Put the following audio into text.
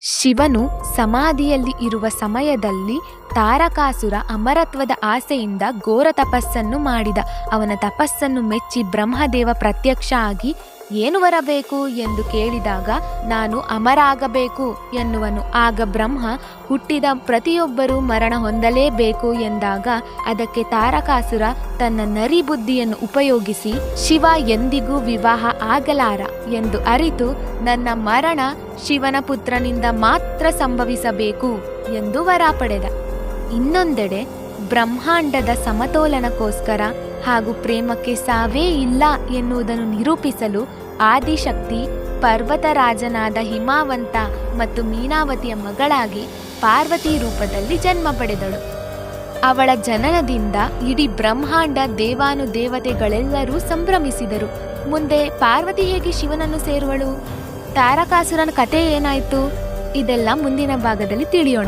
ಶಿವನು ಸಮಾಧಿಯಲ್ಲಿ ಇರುವ ಸಮಯದಲ್ಲಿ ತಾರಕಾಸುರ ಅಮರತ್ವದ ಆಸೆಯಿಂದ ಘೋರ ತಪಸ್ಸನ್ನು ಮಾಡಿದ. ಅವನ ತಪಸ್ಸನ್ನು ಮೆಚ್ಚಿ ಬ್ರಹ್ಮದೇವ ಪ್ರತ್ಯಕ್ಷ ಆಗಿ ಏನು ಬರಬೇಕು ಎಂದು ಕೇಳಿದಾಗ ನಾನು ಅಮರ ಆಗಬೇಕು ಎನ್ನುವನು. ಆಗ ಬ್ರಹ್ಮ ಹುಟ್ಟಿದ ಪ್ರತಿಯೊಬ್ಬರೂ ಮರಣ ಹೊಂದಲೇಬೇಕು ಎಂದಾಗ ಅದಕ್ಕೆ ತಾರಕಾಸುರ ತನ್ನ ನರಿ ಬುದ್ಧಿಯನ್ನು ಉಪಯೋಗಿಸಿ ಶಿವ ಎಂದಿಗೂ ವಿವಾಹ ಆಗಲಾರ ಎಂದು ಅರಿತು ನನ್ನ ಮರಣ ಶಿವನ ಪುತ್ರನಿಂದ ಮಾತ್ರ ಸಂಭವಿಸಬೇಕು ಎಂದು ವರ ಪಡೆದ. ಇನ್ನೊಂದೆಡೆ ಬ್ರಹ್ಮಾಂಡದ ಸಮತೋಲನಕ್ಕೋಸ್ಕರ ಹಾಗೂ ಪ್ರೇಮಕ್ಕೆ ಸಾವೇ ಇಲ್ಲ ಎನ್ನುವುದನ್ನು ನಿರೂಪಿಸಲು ಆದಿಶಕ್ತಿ ಪರ್ವತರಾಜನಾದ ಹಿಮಾವಂತ ಮತ್ತು ಮೀನಾವತಿಯ ಮಗಳಾಗಿ ಪಾರ್ವತಿ ರೂಪದಲ್ಲಿ ಜನ್ಮ ಪಡೆದಳು. ಅವಳ ಜನನದಿಂದ ಇಡೀ ಬ್ರಹ್ಮಾಂಡ ದೇವಾನುದೇವತೆಗಳೆಲ್ಲರೂ ಸಂಭ್ರಮಿಸಿದರು. ಮುಂದೆ ಪಾರ್ವತಿ ಹೇಗೆ ಶಿವನನ್ನು ಸೇರುವಳು? ತಾರಕಾಸುರನ ಕಥೆ ಏನಾಯಿತು? ಇದೆಲ್ಲ ಮುಂದಿನ ಭಾಗದಲ್ಲಿ ತಿಳಿಯೋಣ.